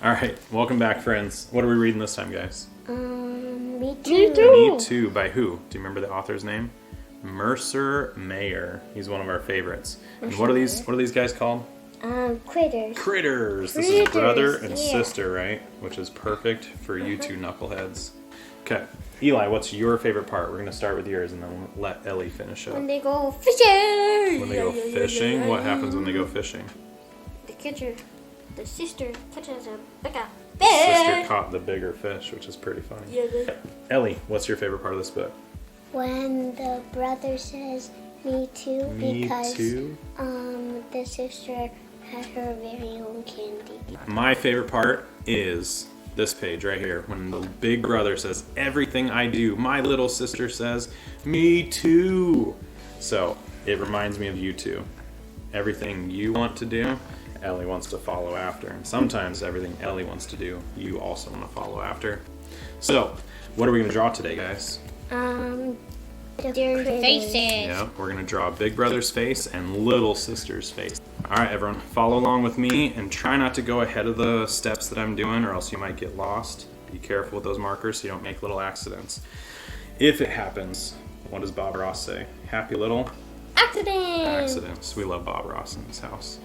All right, welcome back, friends. What are we reading this time, guys? Me too. Me too. Me Too by who? Do you remember the author's name? Mercer Mayer. He's one of our favorites. And what are these guys called? Critters. Critters. This is brother and yeah. sister, right? Which is perfect for you two knuckleheads. Okay, Eli, what's your favorite part? We're gonna start with yours, and then we'll let Ellie finish up. When they go fishing. When they go fishing, what happens when they go fishing? The sister catches a bigger Sister fish. caught the bigger fish, which is pretty funny. Yeah. Ellie, what's your favorite part of this book? When the brother says me too, Me because too. the sister had her very own candy. My favorite part is this page right here. When the big brother says, everything I do, my little sister says, me too. So it reminds me of you two. Everything you want to do, Ellie wants to follow after. And sometimes everything Ellie wants to do, you also want to follow after. So, what are we going to draw today, guys? Their faces. Yeah, we're going to draw big brother's face and little sister's face. All right, everyone, follow along with me and try not to go ahead of the steps that I'm doing, or else you might get lost. Be careful with those markers so you don't make little accidents. If it happens, what does Bob Ross say? Happy little accidents. We love Bob Ross in this house.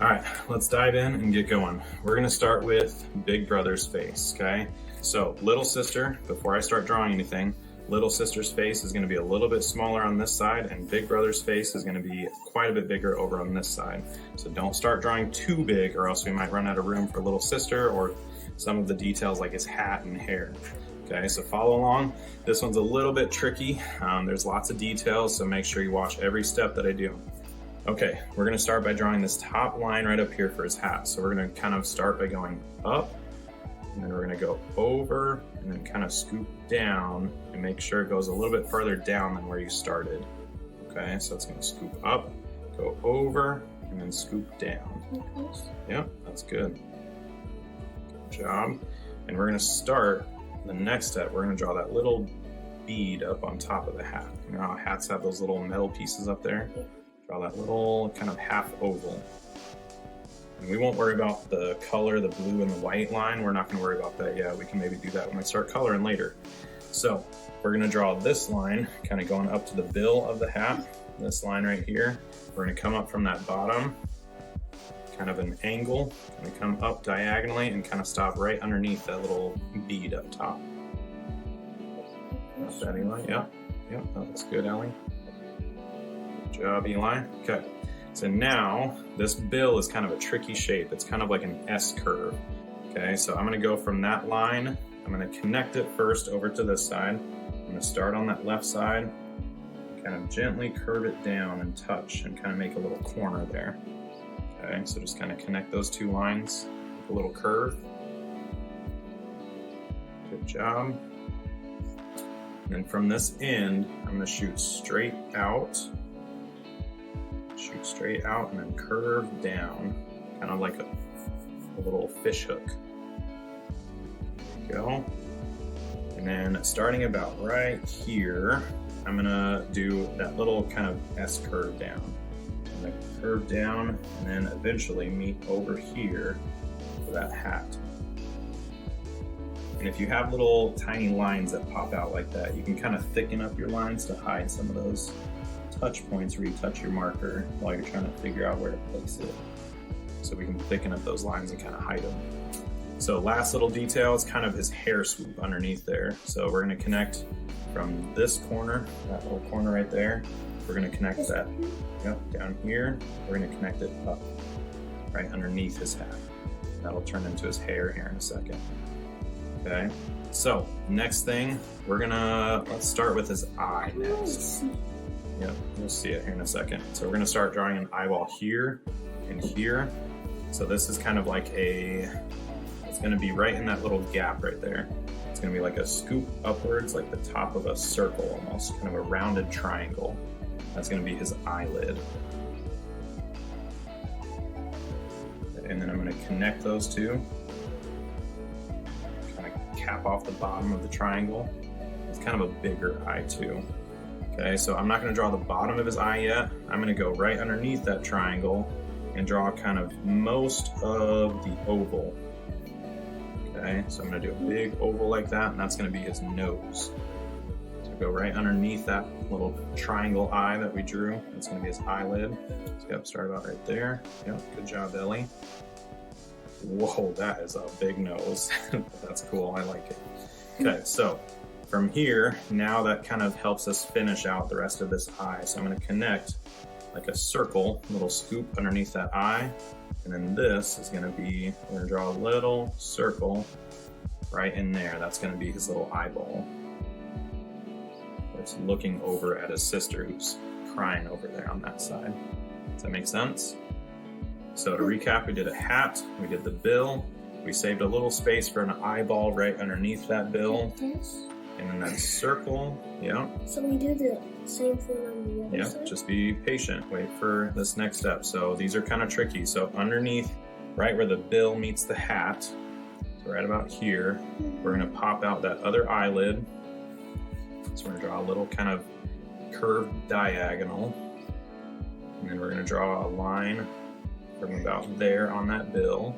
All right, let's dive in and get going. We're gonna start with big brother's face, okay? So little sister, before I start drawing anything, little sister's face is gonna be a little bit smaller on this side, and big brother's face is gonna be quite a bit bigger over on this side. So don't start drawing too big, or else we might run out of room for little sister or some of the details like his hat and hair. Okay, so follow along. This one's a little bit tricky. There's lots of details, so make sure you watch every step that I do. Okay, we're gonna start by drawing this top line right up here for his hat. So we're gonna kind of start by going up, and then we're gonna go over, and then kind of scoop down, and make sure it goes a little bit further down than where you started. Okay, so it's gonna scoop up, go over, and then scoop down. Yep, that's good. Good job. And we're gonna start the next step. We're gonna draw that little bead up on top of the hat. You know how hats have those little metal pieces up there? Draw that little kind of half oval. And we won't worry about the color, the blue and the white line. We're not going to worry about that yet. We can maybe do that when we start coloring later. So we're going to draw this line kind of going up to the bill of the hat. This line right here. We're going to come up from that bottom, kind of an angle, and come up diagonally and kind of stop right underneath that little bead up top. That's that, Eli? Yep, that looks good, Ellie. Good job, Eli. Okay, so now this bill is kind of a tricky shape. It's kind of like an S curve. Okay, so I'm gonna go from that line. I'm gonna connect it first over to this side. I'm gonna start on that left side, kind of gently curve it down and touch and kind of make a little corner there. Okay, so just kind of connect those two lines with a little curve. Good job. And then from this end, I'm gonna shoot straight out. Shoot straight out and then curve down, kind of like a little fish hook. There you go. And then starting about right here, I'm gonna do that little kind of S curve down. I'm gonna curve down and then eventually meet over here for that hat. And if you have little tiny lines that pop out like that, you can kind of thicken up your lines to hide some of those touch points where you touch your marker while you're trying to figure out where to place it. So we can thicken up those lines and kind of hide them. So last little detail is kind of his hair swoop underneath there. So we're gonna connect from this corner, that little corner right there. We're gonna connect that down here. We're gonna connect it up right underneath his hat. That'll turn into his hair here in a second. Okay, so next thing, let's start with his eye next. Yep, you'll see it here in a second. So we're gonna start drawing an eyeball here and here. So this is kind of like it's gonna be right in that little gap right there. It's gonna be like a scoop upwards, like the top of a circle almost, kind of a rounded triangle. That's gonna be his eyelid. And then I'm gonna connect those two. Kind of cap off the bottom of the triangle. It's kind of a bigger eye too. Okay, so I'm not gonna draw the bottom of his eye yet. I'm gonna go right underneath that triangle and draw kind of most of the oval. Okay, so I'm gonna do a big oval like that, and that's gonna be his nose. So go right underneath that little triangle eye that we drew. That's gonna be his eyelid. So yep, start about right there. Yep, good job, Ellie. Whoa, that is a big nose. That's cool, I like it. Okay, so from here, now that kind of helps us finish out the rest of this eye. So I'm gonna connect like a circle, little scoop underneath that eye. And then this is gonna be, we're gonna draw a little circle right in there. That's gonna be his little eyeball. It's looking over at his sister who's crying over there on that side. Does that make sense? So to recap, we did a hat, we did the bill, we saved a little space for an eyeball right underneath that bill, and then that circle, yeah. So we do the same thing on the other side? Yeah, just be patient, wait for this next step. So these are kind of tricky. So underneath, right where the bill meets the hat, so right about here, we're gonna pop out that other eyelid. So we're gonna draw a little kind of curved diagonal, and then we're gonna draw a line from about there on that bill.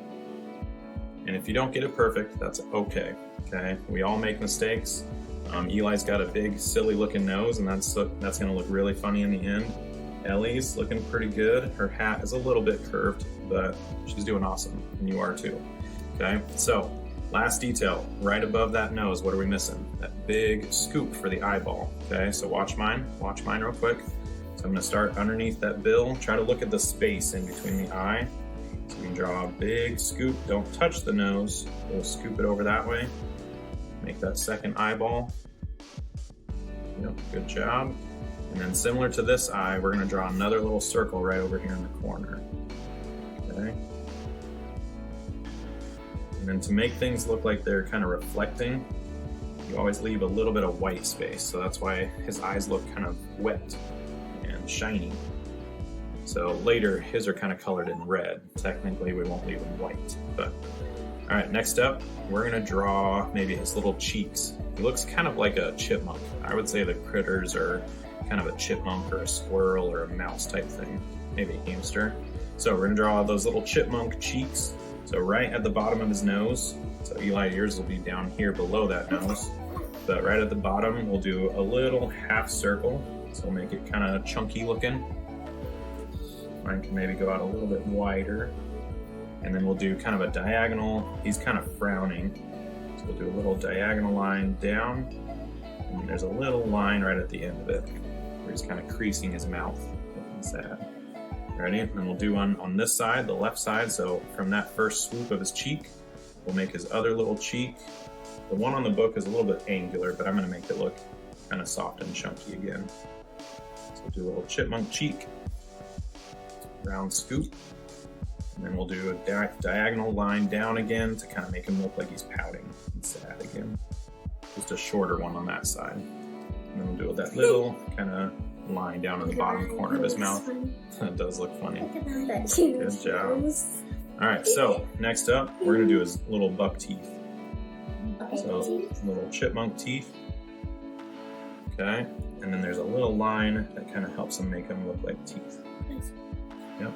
And if you don't get it perfect, that's okay, okay? We all make mistakes. Eli's got a big, silly looking nose, and that's gonna look really funny in the end. Ellie's looking pretty good. Her hat is a little bit curved, but she's doing awesome, and you are too, okay? So, last detail, right above that nose, what are we missing? That big scoop for the eyeball, okay? So watch mine real quick. So I'm gonna start underneath that bill, try to look at the space in between the eye. So you can draw a big scoop, don't touch the nose, we'll scoop it over that way. Make that second eyeball. Yep, good job. And then similar to this eye, we're gonna draw another little circle right over here in the corner, okay? And then to make things look like they're kind of reflecting, you always leave a little bit of white space. So that's why his eyes look kind of wet and shiny. So later, his are kind of colored in red. Technically, we won't leave them white, but all right, next up, we're gonna draw maybe his little cheeks. He looks kind of like a chipmunk. I would say the critters are kind of a chipmunk or a squirrel or a mouse type thing, maybe a hamster. So we're gonna draw those little chipmunk cheeks. So right at the bottom of his nose. So Eli, yours will be down here below that nose. But right at the bottom, we'll do a little half circle. So we'll make it kind of chunky looking. Mine can maybe go out a little bit wider. And then we'll do kind of a diagonal. He's kind of frowning. So we'll do a little diagonal line down. And there's a little line right at the end of it where he's kind of creasing his mouth, looking sad. Ready? And then we'll do one on this side, the left side. So from that first swoop of his cheek, we'll make his other little cheek. The one on the book is a little bit angular, but I'm gonna make it look kind of soft and chunky again. So we'll do a little chipmunk cheek, round scoop. And then we'll do a diagonal line down again to kind of make him look like he's pouting and sad again. Just a shorter one on that side. And then we'll do that little kind of line down in the bottom corner of his mouth. That does look funny. Good job. All right, so next up, we're gonna do his little buck teeth. So little chipmunk teeth. Okay, and then there's a little line that kind of helps him make him look like teeth. Yep.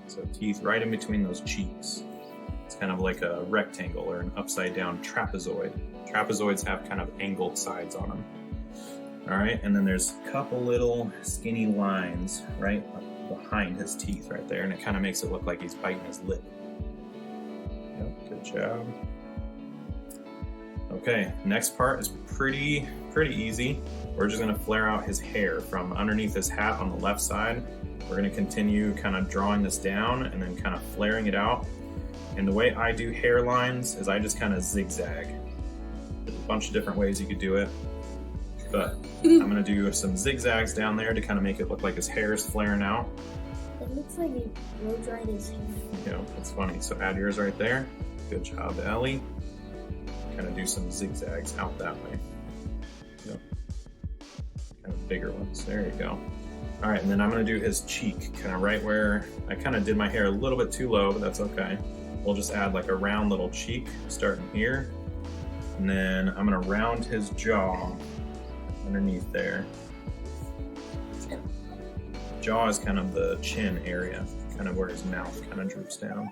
So teeth right in between those cheeks. It's kind of like a rectangle or an upside down trapezoid. Trapezoids have kind of angled sides on them. All right, and then there's a couple little skinny lines right behind his teeth right there, and it kind of makes it look like he's biting his lip. Yep, good job. Okay, next part is pretty easy. We're just gonna flare out his hair from underneath his hat on the left side. We're gonna continue kind of drawing this down and then kind of flaring it out. And the way I do hairlines is I just kind of zigzag. There's a bunch of different ways you could do it, but I'm gonna do some zigzags down there to kind of make it look like his hair is flaring out. It looks like he blow dried his hair. You know, it's funny. So add yours right there. Good job, Ellie. Kind of do some zigzags out that way. Yep. Kind of bigger ones. There you go. All right, and then I'm gonna do his cheek, kind of right where I kind of did my hair a little bit too low, but that's okay. We'll just add like a round little cheek starting here. And then I'm gonna round his jaw underneath there. Jaw is kind of the chin area, kind of where his mouth kind of droops down.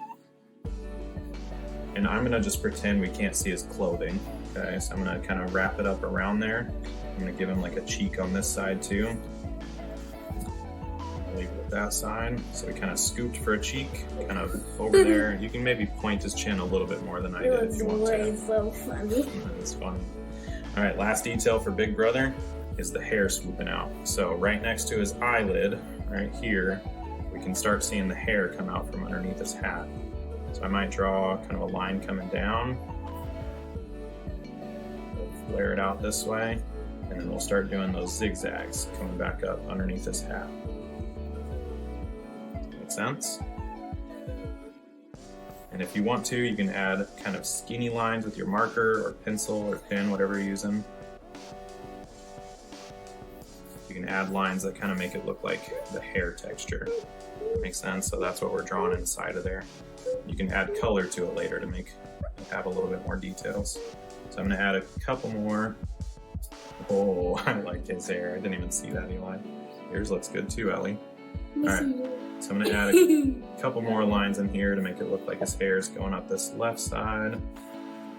And I'm gonna just pretend we can't see his clothing. Okay, so I'm gonna kind of wrap it up around there. I'm gonna give him like a cheek on this side too. Leave it at that side. So we kind of scooped for a cheek, kind of over there. You can maybe point his chin a little bit more than I did if you want to. so funny. That's funny. All right, last detail for Big Brother is the hair swooping out. So right next to his eyelid, right here, we can start seeing the hair come out from underneath his hat. So I might draw kind of a line coming down. We'll flare it out this way, and then we'll start doing those zigzags coming back up underneath his hat. Make sense? And if you want to, you can add kind of skinny lines with your marker or pencil or pen, whatever you're using. You can add lines that kind of make it look like the hair texture. Makes sense? So that's what we're drawing inside of there. You can add color to it later to have a little bit more details. So I'm gonna add a couple more. Oh, I like his hair. I didn't even see that, Eli. Yours looks good too, Ellie. All right, so I'm gonna add a couple more lines in here to make it look like his hair is going up this left side.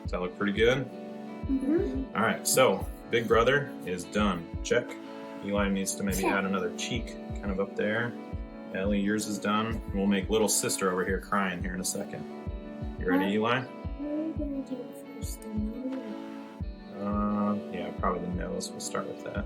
Does that look pretty good? All right, so Big Brother is done. Check. Eli needs to maybe add another cheek kind of up there. Ellie, yours is done. And we'll make little sister over here crying here in a second. You ready, Eli? What are we gonna do first? The nose? Yeah, probably the nose. We'll start with that.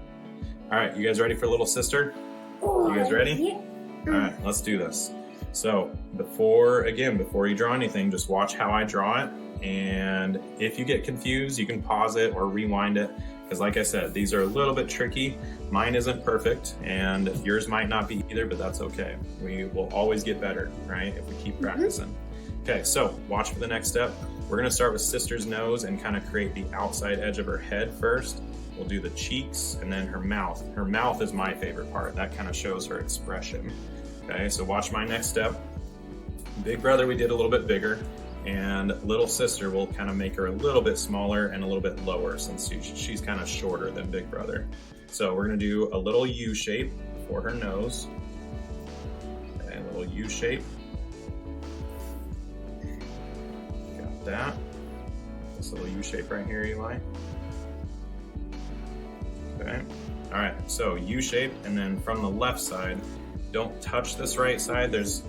All right, you guys ready for little sister? Oh, You guys ready? Yeah. All right, let's do this. So before you draw anything, just watch how I draw it. And if you get confused, you can pause it or rewind it. Because like I said, these are a little bit tricky. Mine isn't perfect and yours might not be either, but that's okay. We will always get better, right? If we keep practicing. Okay, so watch for the next step. We're gonna start with sister's nose and kind of create the outside edge of her head first. We'll do the cheeks and then her mouth. Her mouth is my favorite part. That kind of shows her expression. Okay, so watch my next step. Big Brother, we did a little bit bigger. And little sister will kind of make her a little bit smaller and a little bit lower since she's kind of shorter than Big Brother. So we're gonna do a little U shape for her nose. Okay, a little U shape. Got that. This little U shape right here, Eli. Okay. All right, so U shape, and then from the left side, don't touch this right side. That's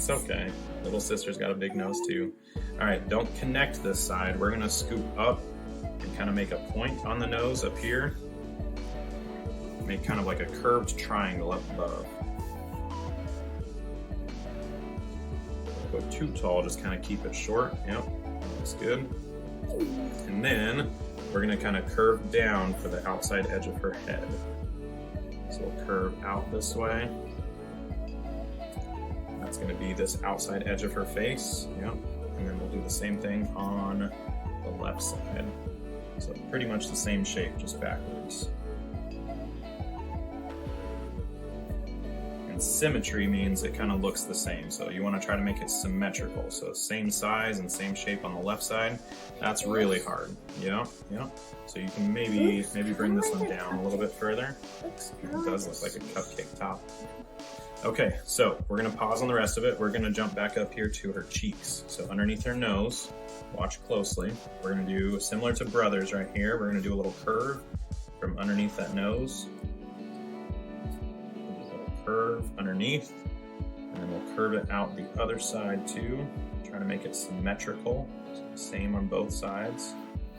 okay. Little sister's got a big nose too. All right, don't connect this side. We're gonna scoop up and kind of make a point on the nose up here. Make kind of like a curved triangle up above. Don't go too tall, just kind of keep it short. Yep, looks good. And then we're gonna kind of curve down for the outside edge of her head. So we'll curve out this way. That's going to be this outside edge of her face. Yep. And then we'll do the same thing on the left side. So pretty much the same shape, just backwards. And symmetry means it kind of looks the same. So you want to try to make it symmetrical. So same size and same shape on the left side. That's really hard. Yeah, yeah. So you can maybe bring this one down a little bit further. It does look like a cupcake top. Okay, so we're gonna pause on the rest of it. We're gonna jump back up here to her cheeks. So underneath her nose, watch closely. We're gonna do similar to Brothers right here. We're gonna do a little curve from underneath that nose. A little curve underneath, and then we'll curve it out the other side too. Try to make it symmetrical. So same on both sides.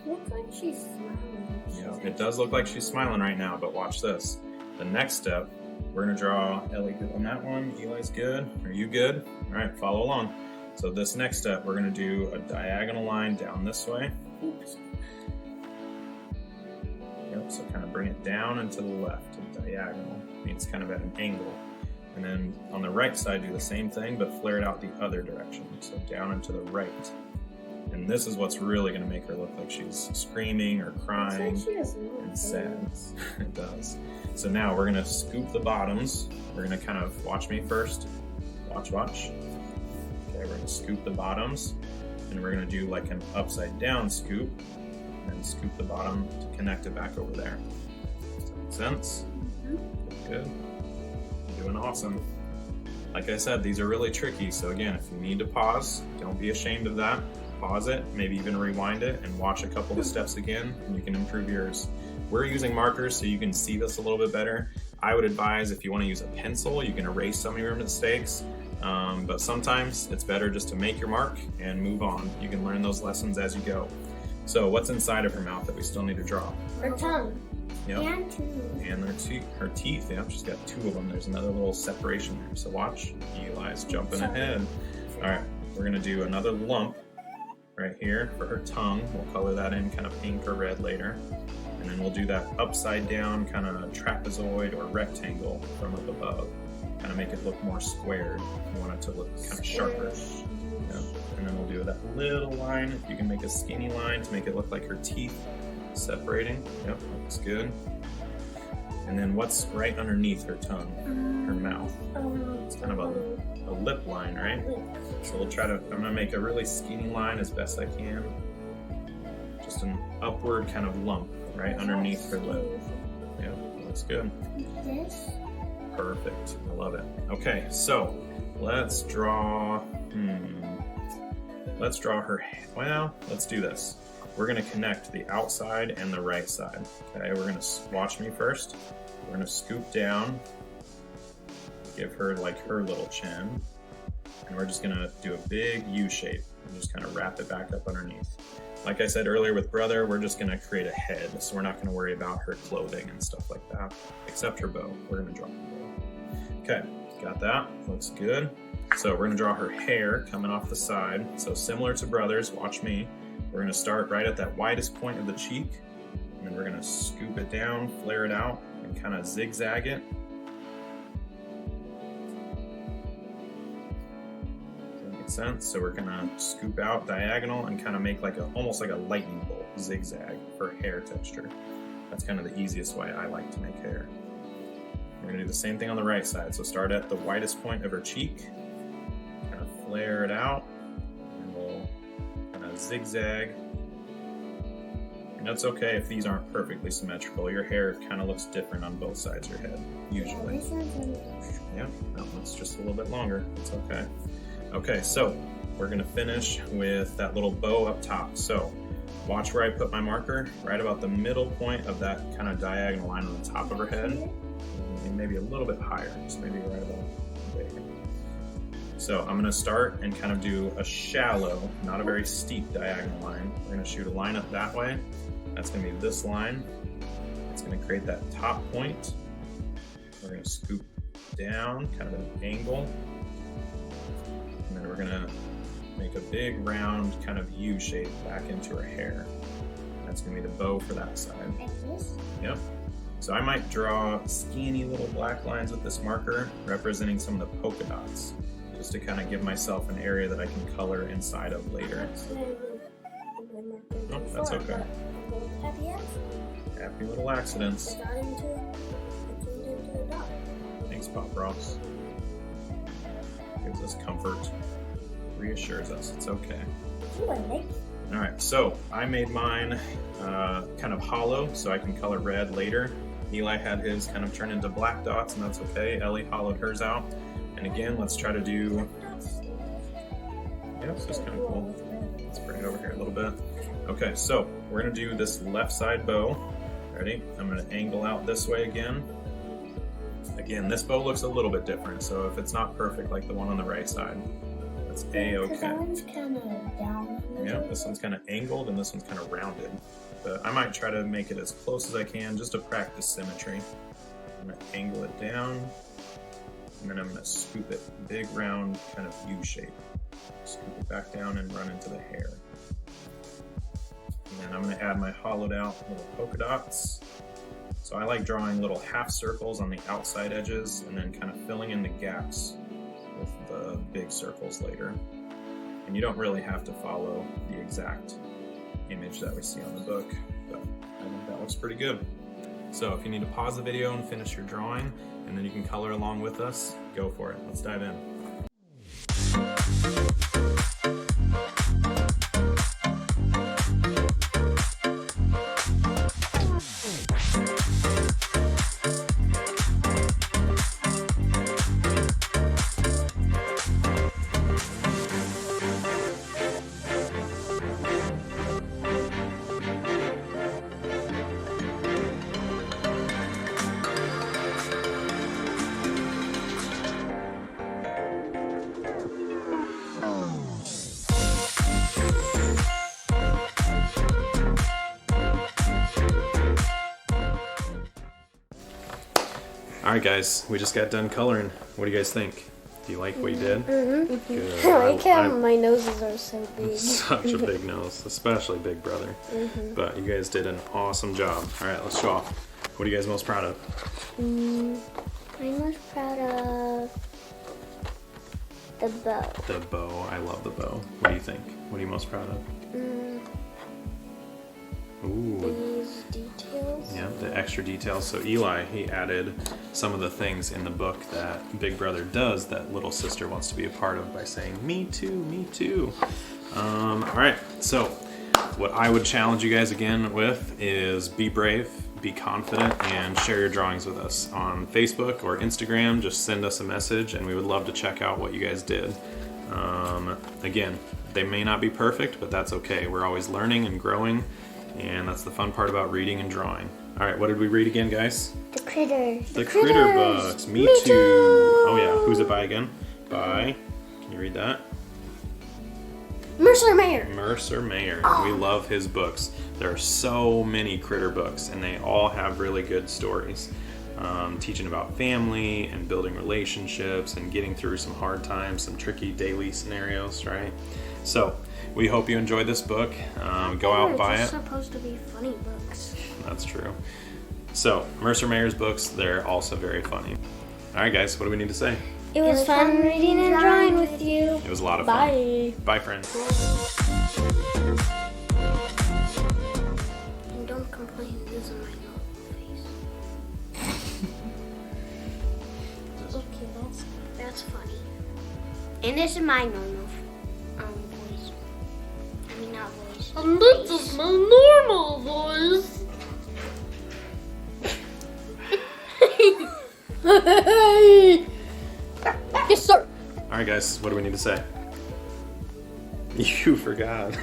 Looks like she's smiling. Yeah, it does look like she's smiling right now, but watch this. The next step, we're gonna draw Ellie good on that one. Eli's good. Are you good? All right, follow along. So this next step, we're gonna do a diagonal line down this way. Oops. Yep, so kind of bring it down and to the left. Diagonal means kind of at an angle. And then on the right side, do the same thing, but flare it out the other direction. So down and to the right. And this is what's really gonna make her look like she's screaming or crying and sad. It does. So now we're gonna scoop the bottoms. We're gonna kind of, watch me first. Watch. Okay, we're gonna scoop the bottoms and we're gonna do like an upside down scoop and then scoop the bottom to connect it back over there. Does that make sense? Good. You're doing awesome. Like I said, these are really tricky. So again, if you need to pause, don't be ashamed of that. Pause it, maybe even rewind it and watch a couple of steps again, and you can improve yours. We're using markers so you can see this a little bit better. I would advise if you want to use a pencil, you can erase some of your mistakes. But sometimes it's better just to make your mark and move on. You can learn those lessons as you go. So what's inside of her mouth that we still need to draw? Her tongue. Yep. And teeth. And her teeth, yeah, she's got 2 of them. There's another little separation there. So watch, Eli's jumping ahead. All right, we're gonna do another lump right here for her tongue. We'll color that in kind of pink or red later. And then we'll do that upside down kind of trapezoid or rectangle from up above. Kind of make it look more squared. You want it to look kind of sharper. Yeah. And then we'll do that little line. If you can make a skinny line to make it look like her teeth separating. Yep, looks good. And then what's right underneath her tongue? Her mouth. It's kind of a lip line, right? So we'll try to, I'm gonna make a really skinny line as best I can. Just an upward kind of lump right underneath her lip. Yeah, looks good. This. Perfect, I love it. Okay, so let's draw, let's draw her, well, let's do this. We're gonna connect the outside and the right side. Okay, we're gonna watch me first. We're gonna scoop down, give her like her little chin, and we're just gonna do a big U shape and just kind of wrap it back up underneath. Like I said earlier with brother, we're just gonna create a head, so we're not gonna worry about her clothing and stuff like that, except her bow. We're gonna draw her bow. Okay, got that, looks good. So we're gonna draw her hair coming off the side. So similar to brothers, watch me. We're gonna start right at that widest point of the cheek, and then we're gonna scoop it down, flare it out, and kind of zigzag it. Does that make sense? So we're gonna scoop out diagonal and kind of make like almost like a lightning bolt zigzag for hair texture. That's kind of the easiest way I like to make hair. We're gonna do the same thing on the right side. So start at the widest point of her cheek, kind of flare it out, and we'll kind of zigzag. And that's okay if these aren't perfectly symmetrical. Your hair kind of looks different on both sides of your head, usually. Yeah, that one's just a little bit longer. It's okay. Okay, so we're gonna finish with that little bow up top. So watch where I put my marker, right about the middle point of that kind of diagonal line on the top of her head. Maybe a little bit higher, just maybe right about there. So I'm gonna start and kind of do a shallow, not a very steep diagonal line. We're gonna shoot a line up that way. That's gonna be this line. It's gonna create that top point. We're gonna scoop down, kind of an angle. And then we're gonna make a big round kind of U shape back into her hair. That's gonna be the bow for that side. Like this? Yep. So I might draw skinny little black lines with this marker representing some of the polka dots, just to kind of give myself an area that I can color inside of later. Oh, that's okay. Happy little accidents. Thanks, Pop Ross. Gives us comfort, reassures us it's okay. All right, so I made mine kind of hollow so I can color red later. Eli had his kind of turn into black dots, and that's okay. Ellie hollowed hers out. And again, let's try to do, yeah, this is kind of cool. Let's bring it over here a little bit. Okay, so we're gonna do this left side bow. Ready? I'm gonna angle out this way again. Again, this bow looks a little bit different, so if it's not perfect like the one on the right side, that's A-okay. That one's kind of down. Yeah, this one's kind of angled and this one's kind of rounded. But I might try to make it as close as I can just to practice symmetry. I'm gonna angle it down, and then I'm gonna scoop it, big round kind of U shape. Scoop it back down and run into the hair. And then I'm gonna add my hollowed out little polka dots. So I like drawing little half circles on the outside edges and then kind of filling in the gaps with the big circles later. And you don't really have to follow the exact image that we see on the book, but I think that looks pretty good. So if you need to pause the video and finish your drawing, and then you can color along with us, go for it. Let's dive in. All right, guys, we just got done coloring. What do you guys think? Do you like what you did? Mm-hmm. Good. I like how my noses are so big. Such a big nose, especially Big Brother. But you guys did an awesome job. All right, let's show off. What are you guys most proud of? I'm most proud of the bow. The bow. I love the bow. What do you think? What are you most proud of? Ooh. These details. Yeah, the extra details. So Eli, he added some of the things in the book that Big Brother does that little sister wants to be a part of by saying, me too, me too. All right, so what I would challenge you guys again with is be brave, be confident, and share your drawings with us on Facebook or Instagram. Just send us a message and we would love to check out what you guys did. Again, they may not be perfect, but that's okay. We're always learning and growing. And that's the fun part about reading and drawing. All right, what did we read again, guys? The critters. The Critter books. Me too. Oh yeah, who's it by again? By, can you read that? Mercer Mayer. Mercer Mayer. We love his books. There are so many critter books, and they all have really good stories. Teaching about family and building relationships and getting through some hard times, some tricky daily scenarios, right? So, we hope you enjoyed this book. Go out, buy it. It's supposed to be funny books. That's true. So, Mercer Mayer's books, they're also very funny. All right, guys, what do we need to say? It was fun reading and drawing with you. It was a lot of fun. Bye. Bye, friends. And don't complain, this is my normal face. Okay, that's funny. And this is my normal voice. I mean, not voice. And this is my normal voice. Yes, sir. All right, guys, what do we need to say? You forgot.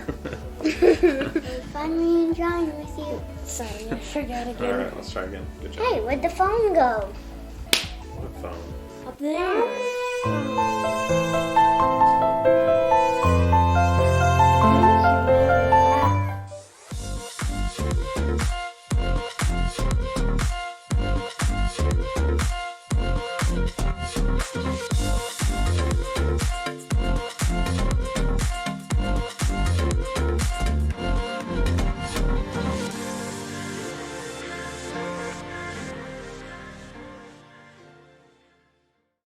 Fun reading and drawing with you. Sorry, I forgot All again. right, let's try again. Good job. Hey, where'd the phone go? What phone? Up there.